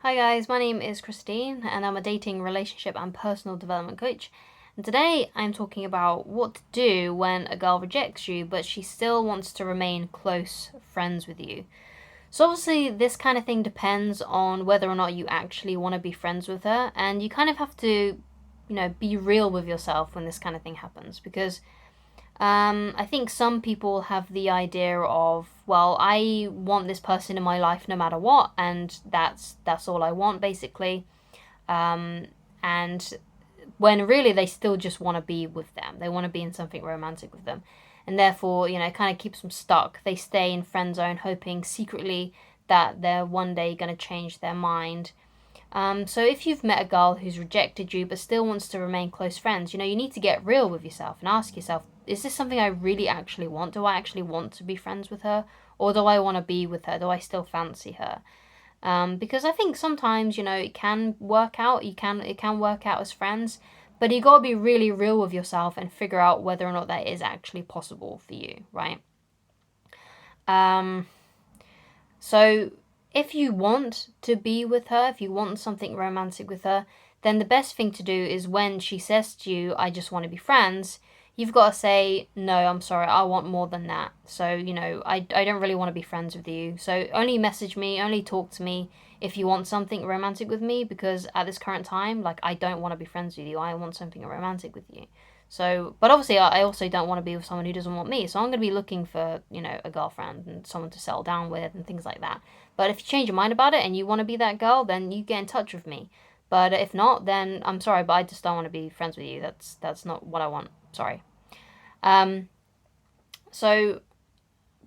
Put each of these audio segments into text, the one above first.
Hi guys, my name is Christine and I'm a dating, relationship and personal development coach. And today I'm talking about what to do when a girl rejects you but she still wants to remain close friends with you. So obviously this kind of thing depends on whether or not you actually want to be friends with her, and you kind of have to, be real with yourself when this kind of thing happens because I think some people have the idea of, well, I want this person in my life no matter what, and that's all I want basically. Um, and when really they still just want to be with them, they want to be in something romantic with them, and therefore, it kind of keeps them stuck. They stay in friend zone, hoping secretly that they're one day going to change their mind. So if you've met a girl who's rejected you but still wants to remain close friends, you need to get real with yourself and ask yourself, is this something I really actually want? Do I actually want to be friends with her? Or do I want to be with her? Do I still fancy her? Because I think sometimes, it can work out. It can work out as friends, but you gotta be really real with yourself and figure out whether or not that is actually possible for you, right? Um, so if you want to be with her, if you want something romantic with her, then the best thing to do is when she says to you, I just want to be friends, you've got to say, no, I'm sorry, I want more than that. So, I don't really want to be friends with you. So only message me, only talk to me if you want something romantic with me, because at this current time, like, I don't want to be friends with you. I want something romantic with you. So, but obviously, I also don't want to be with someone who doesn't want me. So I'm going to be looking for, a girlfriend and someone to settle down with and things like that. But if you change your mind about it and you want to be that girl, then you get in touch with me. But if not, then I'm sorry, but I just don't want to be friends with you. That's not what I want. Sorry. Um. So,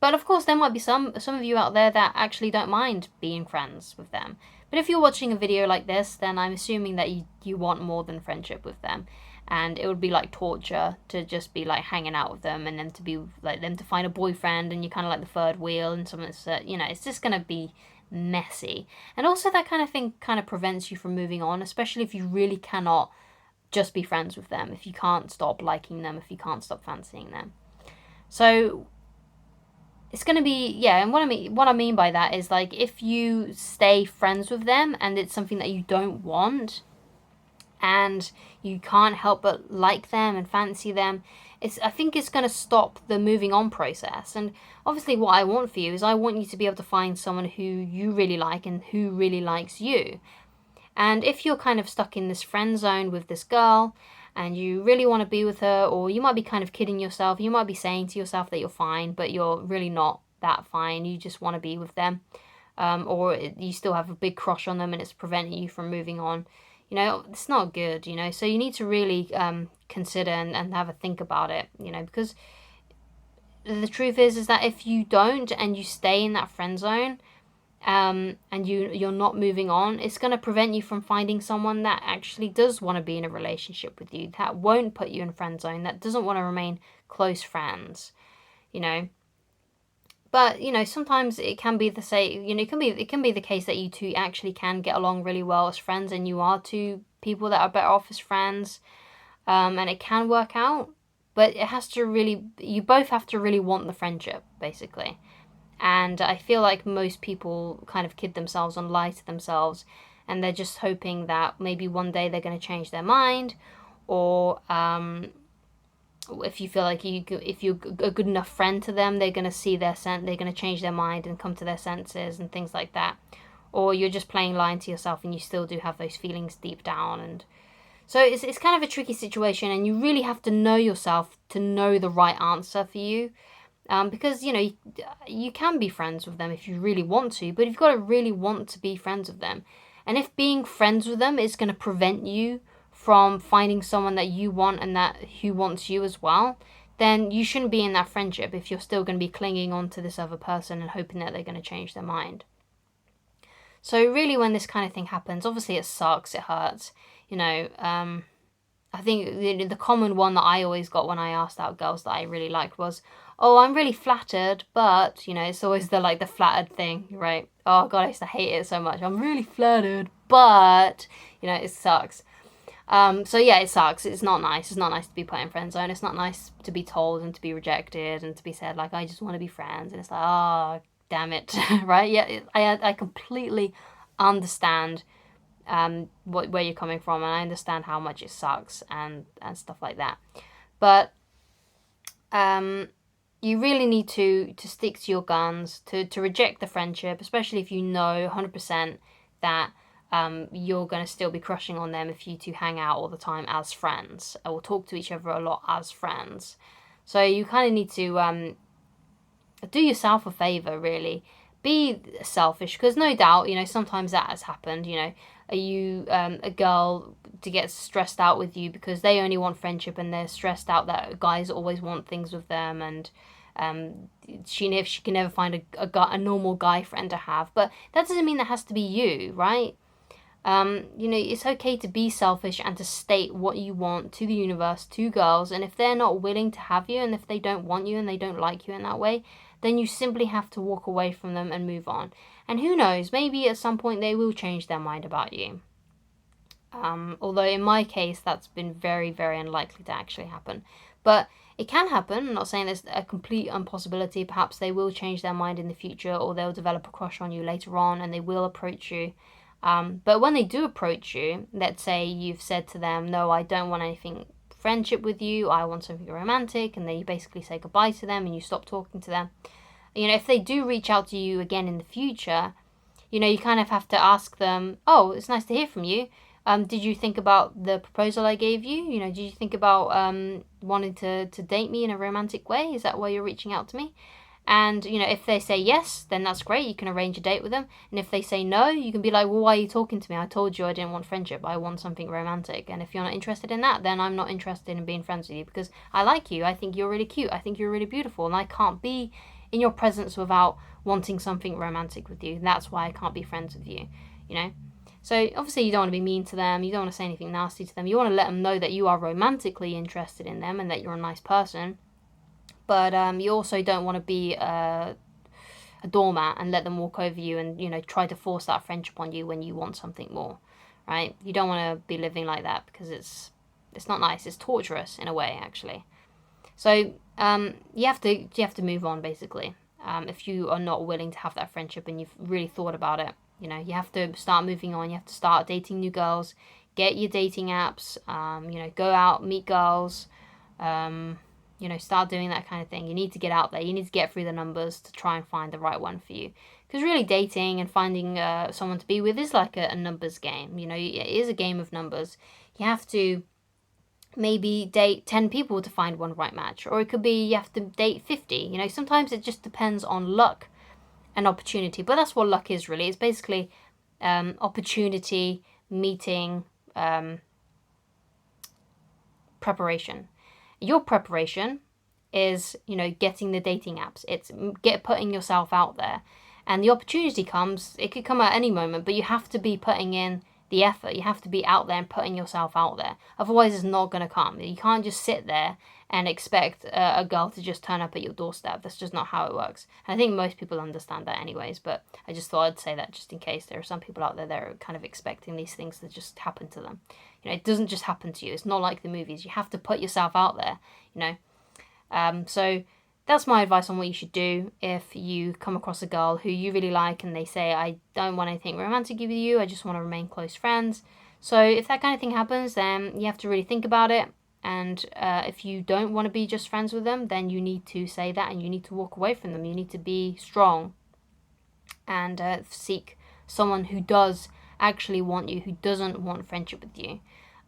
but of course, there might be some of you out there that actually don't mind being friends with them. But if you're watching a video like this, then I'm assuming that you want more than friendship with them. And it would be like torture to just be like hanging out with them and then to be like them to find a boyfriend and you're kind of like the third wheel and something that's, it's just going to be messy. And also, that kind of thing kind of prevents you from moving on, especially if you really cannot just be friends with them, if you can't stop liking them, if you can't stop fancying them. So it's going to be, yeah, and what I mean by that is, like, if you stay friends with them and it's something that you don't want and you can't help but like them and fancy them, I think it's going to stop the moving on process. And obviously what I want for you is I want you to be able to find someone who you really like and who really likes you. And if you're kind of stuck in this friend zone with this girl and you really want to be with her, or you might be kind of kidding yourself, you might be saying to yourself that you're fine, but you're really not that fine, you just want to be with them, or you still have a big crush on them and it's preventing you from moving on, it's not good, so you need to really consider and have a think about it, because the truth is that if you don't and you stay in that friend zone, and you're not moving on, it's going to prevent you from finding someone that actually does want to be in a relationship with you, that won't put you in friend zone, that doesn't want to remain close friends, you know. But sometimes it can be the same. It can be the case that you two actually can get along really well as friends, and you are two people that are better off as friends, and it can work out. But you both have to really want the friendship, basically. And I feel like most people kind of kid themselves and lie to themselves, and they're just hoping that maybe one day they're going to change their mind, or if you feel like if you're a good enough friend to them, they're going to they're going to change their mind and come to their senses and things like that. Or you're just playing lying to yourself and you still do have those feelings deep down. And so it's kind of a tricky situation, and you really have to know yourself to know the right answer for you. Because you can be friends with them if you really want to, but you've got to really want to be friends with them. And if being friends with them is going to prevent you from finding someone that you want and that who wants you as well, then you shouldn't be in that friendship if you're still going to be clinging on to this other person and hoping that they're going to change their mind. So really, when this kind of thing happens, obviously it sucks, it hurts, I think the common one that I always got when I asked out girls that I really liked was, "Oh, I'm really flattered," but it's always the flattered thing, right? Oh God, I used to hate it so much. I'm really flattered, but it sucks. So yeah, it sucks. It's not nice. It's not nice to be put in friend zone. It's not nice to be told and to be rejected and to be said like, I just want to be friends, and it's like, oh damn it, right? Yeah, I completely understand where you're coming from, and I understand how much it sucks and stuff like that. But you really need to stick to your guns, to reject the friendship, especially if you know 100% that you're going to still be crushing on them if you two hang out all the time as friends or talk to each other a lot as friends. So you kind of need to do yourself a favor, really. Be selfish, because no doubt, sometimes that has happened. Are you a girl to get stressed out with you because they only want friendship and they're stressed out that guys always want things with them, and she can never find a normal guy friend to have. But that doesn't mean that has to be you, right? It's okay to be selfish and to state what you want to the universe, to girls, and if they're not willing to have you, and if they don't want you and they don't like you in that way, then you simply have to walk away from them and move on. And who knows, maybe at some point they will change their mind about you. Although in my case, that's been very, very unlikely to actually happen. But it can happen. I'm not saying there's a complete impossibility. Perhaps they will change their mind in the future, or they'll develop a crush on you later on and they will approach you. But when they do approach you, let's say you've said to them, no, I don't want anything friendship with you, I want something romantic, and then you basically say goodbye to them and you stop talking to them. If they do reach out to you again in the future, you kind of have to ask them, oh, it's nice to hear from you. Did you think about the proposal I gave you? Did you think about wanting to date me in a romantic way? Is that why you're reaching out to me? And, if they say yes, then that's great. You can arrange a date with them. And if they say no, you can be like, well, why are you talking to me? I told you I didn't want friendship. I want something romantic. And if you're not interested in that, then I'm not interested in being friends with you because I like you. I think you're really cute. I think you're really beautiful. And I can't be in your presence without wanting something romantic with you. That's why I can't be friends with you, So obviously you don't want to be mean to them. You don't want to say anything nasty to them. You want to let them know that you are romantically interested in them and that you're a nice person. But you also don't want to be a doormat and let them walk over you and, try to force that friendship on you when you want something more, right? You don't want to be living like that because it's not nice. It's torturous in a way, actually. So you have to move on, basically. If you are not willing to have that friendship and you've really thought about it, you have to start moving on. You have to start dating new girls, get your dating apps, go out, meet girls, start doing that kind of thing. You need to get out there. You need to get through the numbers to try and find the right one for you. Because really dating and finding someone to be with is like a numbers game. It is a game of numbers. You have to maybe date 10 people to find one right match. Or it could be you have to date 50. Sometimes it just depends on luck and opportunity. But that's what luck is, really. It's basically opportunity, meeting, preparation. Your preparation is, getting the dating apps. It's putting yourself out there. And the opportunity comes, it could come at any moment, but you have to be putting in the effort. You have to be out there and putting yourself out there. Otherwise, it's not going to come. You can't just sit there and expect a girl to just turn up at your doorstep. That's just not how it works. And I think most people understand that anyways, but I just thought I'd say that just in case there are some people out there that are kind of expecting these things to just happen to them. It doesn't just happen to you. It's not like the movies. You have to put yourself out there, So that's my advice on what you should do if you come across a girl who you really like and they say, I don't want anything romantic with you, I just want to remain close friends. So if that kind of thing happens, then you have to really think about it. And if you don't want to be just friends with them, then you need to say that and you need to walk away from them. You need to be strong and seek someone who does actually want you, who doesn't want friendship with you.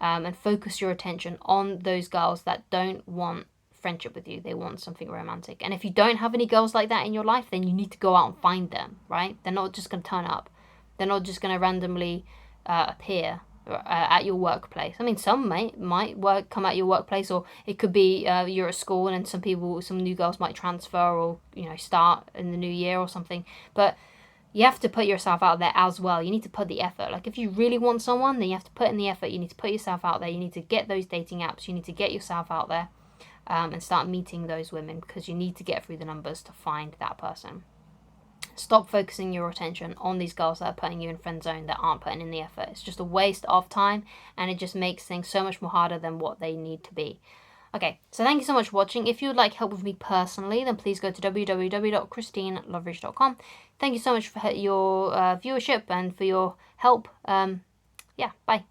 And focus your attention on those girls that don't want friendship with you. They want something romantic. And if you don't have any girls like that in your life, then you need to go out and find them, right? They're not just going to turn up. They're not just going to randomly appear at your workplace. I mean, some might come at your workplace, or it could be you're at school and some new girls might transfer or start in the new year or something. But you have to put yourself out there as well. You need to put the effort. Like if you really want someone, then you have to put in the effort. You need to put yourself out there. You need to get those dating apps. You need to get yourself out there and start meeting those women, because you need to get through the numbers to find that person. Stop focusing your attention on these girls that are putting you in friend zone, that aren't putting in the effort. It's just a waste of time, and it just makes things so much more harder than what they need to be. Okay, so thank you so much for watching. If you would like help with me personally, then please go to www.christineloveridge.com. Thank you so much for your viewership and for your help. Yeah, bye.